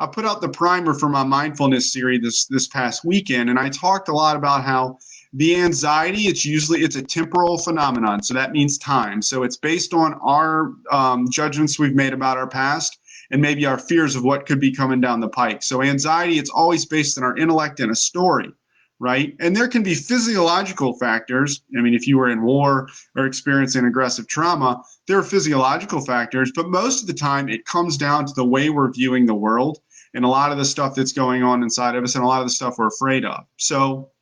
I put out the primer for my mindfulness series this past weekend, and I talked a lot about how the anxiety, it's a temporal phenomenon. So that means time. So it's based on our judgments we've made about our past and maybe our fears of what could be coming down the pike. So anxiety, it's always based on our intellect and a story, right? And there can be physiological factors. I mean, if you were in war or experiencing aggressive trauma, there are physiological factors, but most of the time it comes down to the way we're viewing the world and a lot of the stuff that's going on inside of us and a lot of the stuff we're afraid of. So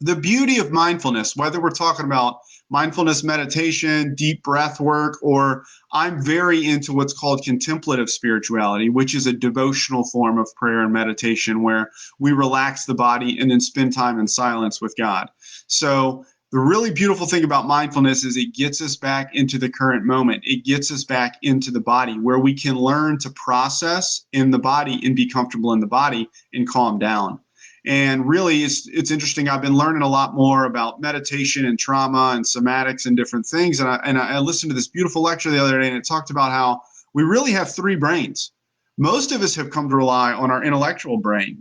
the beauty of mindfulness, whether we're talking about mindfulness meditation, deep breath work, or I'm very into what's called contemplative spirituality, which is a devotional form of prayer and meditation where we relax the body and then spend time in silence with God. So the really beautiful thing about mindfulness is it gets us back into the current moment. It gets us back into the body where we can learn to process in the body and be comfortable in the body and calm down. And really, it's interesting. I've been learning a lot more about meditation and trauma and somatics and different things. And I listened to this beautiful lecture the other day, and it talked about how we really have three brains. Most of us have come to rely on our intellectual brain.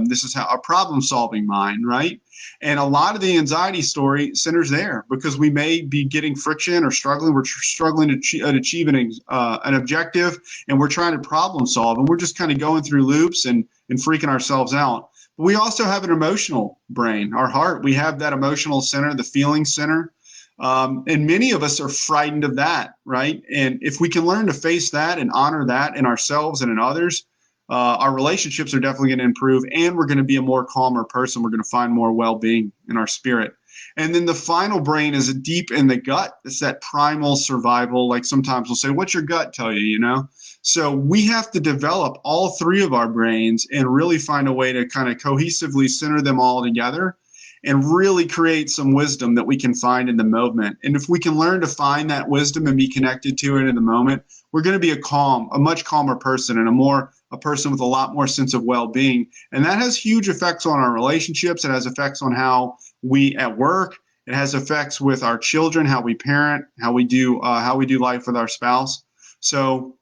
This is how our problem-solving mind, right? And a lot of the anxiety story centers there because we may be getting friction or struggling. We're struggling to achieve an objective, and we're trying to problem solve, and we're just kind of going through loops and freaking ourselves out. But we also have an emotional brain, our heart. We have that emotional center, the feeling center. And many of us are frightened of that, right? And if we can learn to face that and honor that in ourselves and in others, our relationships are definitely going to improve, and we're going to be a more calmer person. We're going to find more well-being in our spirit. And then the final brain is deep in the gut. It's that primal survival. Like sometimes we'll say, what's your gut tell you, So we have to develop all three of our brains and really find a way to kind of cohesively center them all together and really create some wisdom that we can find in the moment. And if we can learn to find that wisdom and be connected to it in the moment, we're going to be a much calmer person and a person with a lot more sense of well-being. And that has huge effects on our relationships. It has effects on how we at work. It has effects with our children, how we parent, how we do life with our spouse. So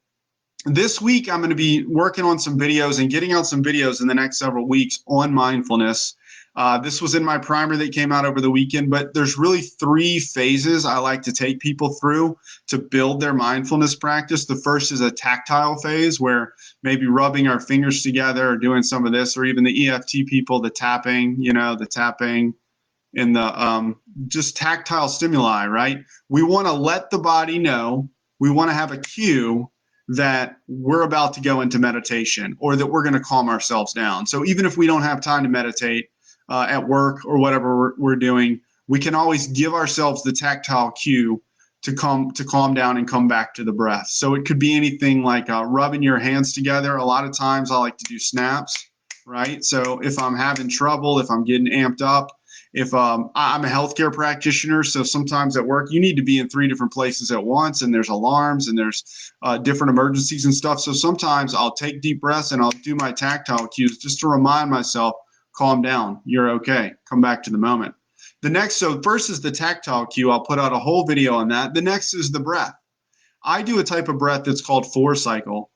this week, I'm going to be working on some videos and getting out some videos in the next several weeks on mindfulness. This was in my primer that came out over the weekend, but there's really three phases I like to take people through to build their mindfulness practice. The first is a tactile phase where maybe rubbing our fingers together or doing some of this, or even the EFT people, the tapping and the just tactile stimuli, right? We want to let the body know. We want to have a cue that we're about to go into meditation or that we're going to calm ourselves down. So even if we don't have time to meditate at work or whatever we're doing, we can always give ourselves the tactile cue to calm down and come back to the breath. So it could be anything like rubbing your hands together. A lot of times I like to do snaps, right? So if I'm having trouble, if I'm getting amped up, if I'm a healthcare practitioner, so sometimes at work you need to be in three different places at once, and there's alarms and there's different emergencies and stuff. So sometimes I'll take deep breaths and I'll do my tactile cues just to remind myself, calm down, you're okay, come back to the moment. So first is the tactile cue. I'll put out a whole video on that. The next is the breath. I do a type of breath that's called 4 cycle.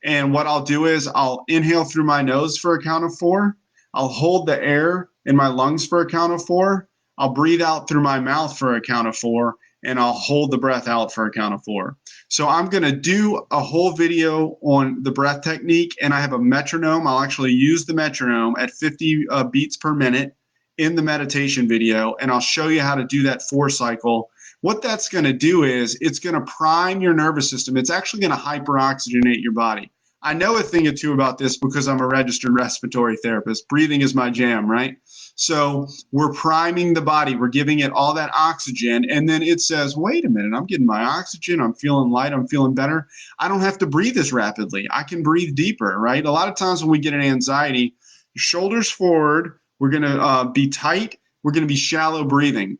And what I'll do is I'll inhale through my nose for a count of 4. I'll hold the air in my lungs for a count of 4. I'll breathe out through my mouth for a count of 4. And I'll hold the breath out for a count of 4. So I'm going to do a whole video on the breath technique, and I have a metronome. I'll actually use the metronome at 50 beats per minute in the meditation video, and I'll show you how to do that 4 cycle. What that's going to do is it's going to prime your nervous system. It's actually going to hyperoxygenate your body. I know a thing or two about this because I'm a registered respiratory therapist. Breathing is my jam, right? So we're priming the body. We're giving it all that oxygen. And then it says, wait a minute, I'm getting my oxygen. I'm feeling light. I'm feeling better. I don't have to breathe as rapidly. I can breathe deeper, right? A lot of times when we get an anxiety, shoulders forward, we're going to be tight. We're going to be shallow breathing.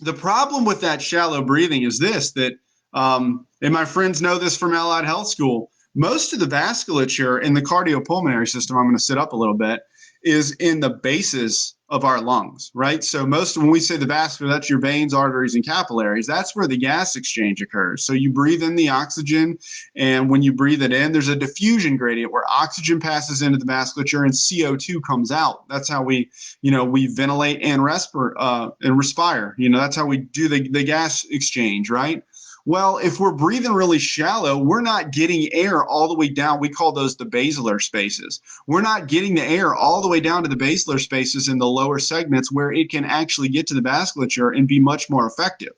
The problem with that shallow breathing is this, that, and my friends know this from Allied Health School, most of the vasculature in the cardiopulmonary system, I'm going to sit up a little bit, is in the bases of our lungs, right? So when we say the vascular, that's your veins, arteries, and capillaries. That's where the gas exchange occurs. So you breathe in the oxygen, and when you breathe it in, there's a diffusion gradient where oxygen passes into the vasculature and CO2 comes out. That's how we ventilate and respire. That's how we do the gas exchange, right? Well, if we're breathing really shallow, we're not getting air all the way down. We call those the basilar spaces. We're not getting the air all the way down to the basilar spaces in the lower segments where it can actually get to the vasculature and be much more effective.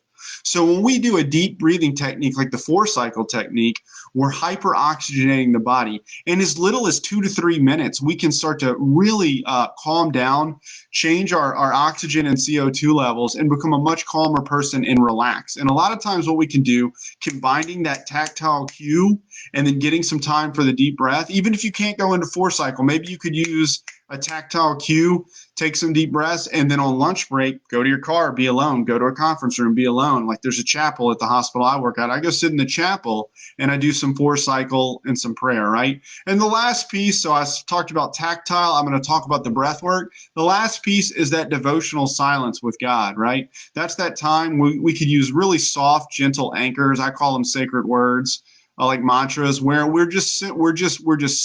So when we do a deep breathing technique like the 4-cycle technique, we're hyperoxygenating the body. In as little as 2 to 3 minutes, we can start to really calm down, change our oxygen and CO2 levels, and become a much calmer person and relax. And a lot of times what we can do, combining that tactile cue and then getting some time for the deep breath, even if you can't go into 4-cycle, maybe you could use a tactile cue, take some deep breaths, and then on lunch break, go to your car, be alone, go to a conference room, be alone. Like there's a chapel at the hospital I work at. I go sit in the chapel and I do some 4-cycle and some prayer, right? And the last piece, so I talked about tactile, I'm going to talk about the breath work. The last piece is that devotional silence with God, right? That's that time we could use really soft, gentle anchors. I call them sacred words, like mantras, where we're just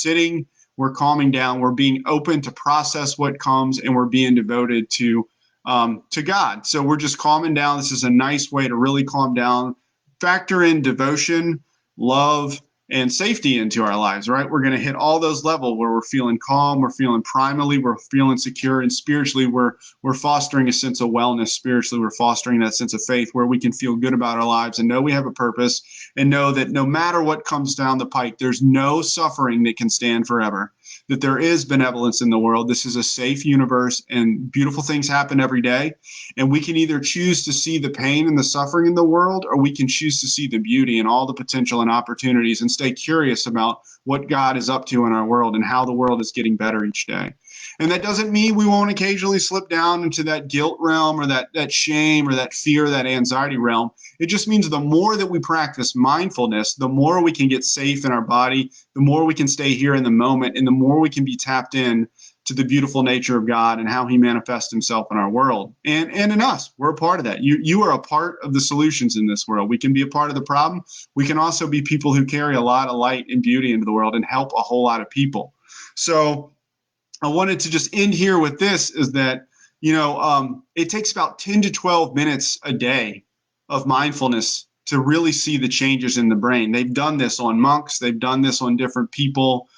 sitting. We're calming down. We're being open to process what comes, and we're being devoted to God. So we're just calming down. This is a nice way to really calm down. Factor in devotion, love, and safety into our lives, right? We're going to hit all those levels where we're feeling calm, we're feeling primally, we're feeling secure, and spiritually we're fostering a sense of wellness. Spiritually, we're fostering that sense of faith where we can feel good about our lives and know we have a purpose and know that no matter what comes down the pike, there's no suffering that can stand forever, that there is benevolence in the world. This is a safe universe and beautiful things happen every day. And we can either choose to see the pain and the suffering in the world, or we can choose to see the beauty and all the potential and opportunities and stay curious about what God is up to in our world and how the world is getting better each day. And that doesn't mean we won't occasionally slip down into that guilt realm or that shame or that fear, that anxiety realm. It just means the more that we practice mindfulness, the more we can get safe in our body, the more we can stay here in the moment, and the more we can be tapped in to the beautiful nature of God and how he manifests himself in our world and in us. We're a part of that. You are a part of the solutions in this world. We can be a part of the problem. We can also be people who carry a lot of light and beauty into the world and help a whole lot of people. So I wanted to just end here with this, is that, it takes about 10 to 12 minutes a day of mindfulness to really see the changes in the brain. They've done this on monks. They've done this on different people.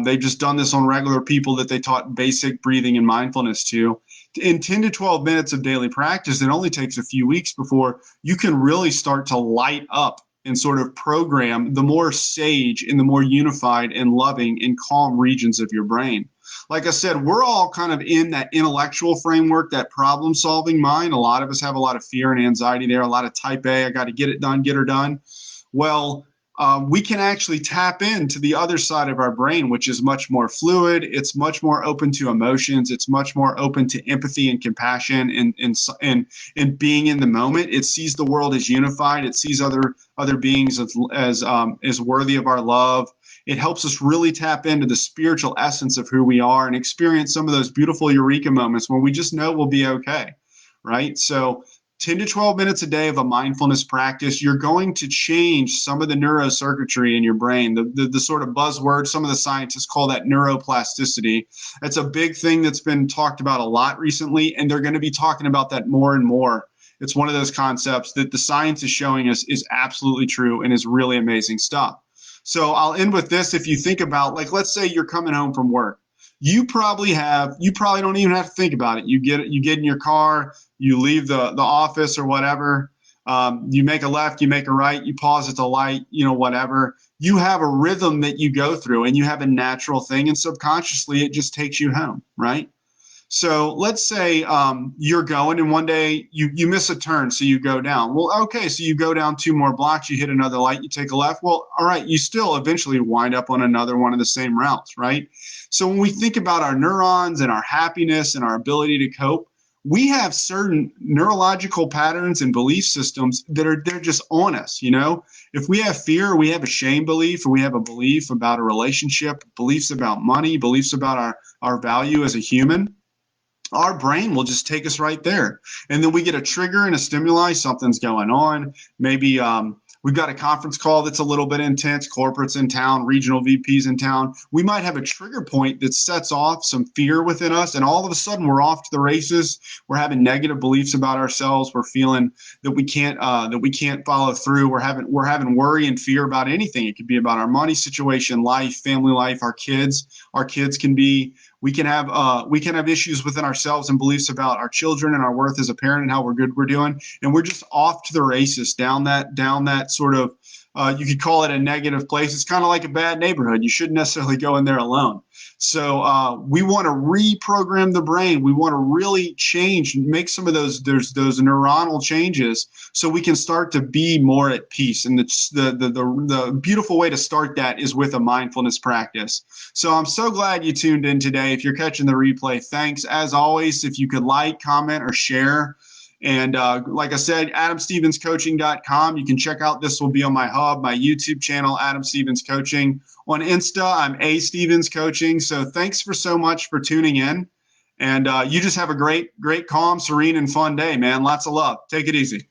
They've just done this on regular people that they taught basic breathing and mindfulness to. In 10 to 12 minutes of daily practice, it only takes a few weeks before you can really start to light up and sort of program the more sage and the more unified and loving and calm regions of your brain. Like I said, we're all kind of in that intellectual framework, that problem-solving mind. A lot of us have a lot of fear and anxiety there, a lot of type A, I got to get it done, get her done. Well, we can actually tap into the other side of our brain, which is much more fluid. It's much more open to emotions. It's much more open to empathy and compassion and being in the moment. It sees the world as unified. It sees other beings as worthy of our love. It helps us really tap into the spiritual essence of who we are and experience some of those beautiful eureka moments where we just know we'll be okay, right? So 10 to 12 minutes a day of a mindfulness practice, you're going to change some of the neurocircuitry in your brain. The sort of buzzword, some of the scientists call that neuroplasticity. That's a big thing that's been talked about a lot recently, and they're going to be talking about that more and more. It's one of those concepts that the science is showing us is absolutely true and is really amazing stuff. So I'll end with this. If you think about, like, let's say you're coming home from work. You probably don't even have to think about it. You get in your car, you leave the office or whatever. You make a left, you make a right, you pause at the light, whatever. You have a rhythm that you go through, and you have a natural thing, and subconsciously it just takes you home, right? So let's say you're going, and one day you miss a turn, so you go down. Well, okay, so you go down 2 more blocks, you hit another light, you take a left. Well, all right, you still eventually wind up on another one of the same routes, right? So when we think about our neurons and our happiness and our ability to cope, we have certain neurological patterns and belief systems they're just on us. If we have fear, we have a shame belief, or we have a belief about a relationship, beliefs about money, beliefs about our value as a human. our brain will just take us right there. And then we get a trigger and a stimuli, something's going on. Maybe we've got a conference call that's a little bit intense, corporates in town, regional VPs in town. We might have a trigger point that sets off some fear within us, and all of a sudden we're off to the races. We're having negative beliefs about ourselves. We're feeling that we can't follow through. We're having worry and fear about anything. It could be about our money situation, life, family life, our kids. Our kids can be we can have issues within ourselves and beliefs about our children and our worth as a parent and how we're doing, and we're just off to the races down that sort of you could call it a negative place. It's kind of like a bad neighborhood. You shouldn't necessarily go in there alone. So we want to reprogram the brain. We want to really change, make some of those neuronal changes, so we can start to be more at peace. And the beautiful way to start that is with a mindfulness practice. So I'm so glad you tuned in today. If you're catching the replay, thanks. As always, if you could like, comment, or share. And like I said, adamstevenscoaching.com. You can check out, this will be on my hub, my YouTube channel, Adam Stevens Coaching. On Insta, I'm A Stevens Coaching. So thanks for so much for tuning in. And you just have a great, calm, serene, and fun day, man. Lots of love. Take it easy.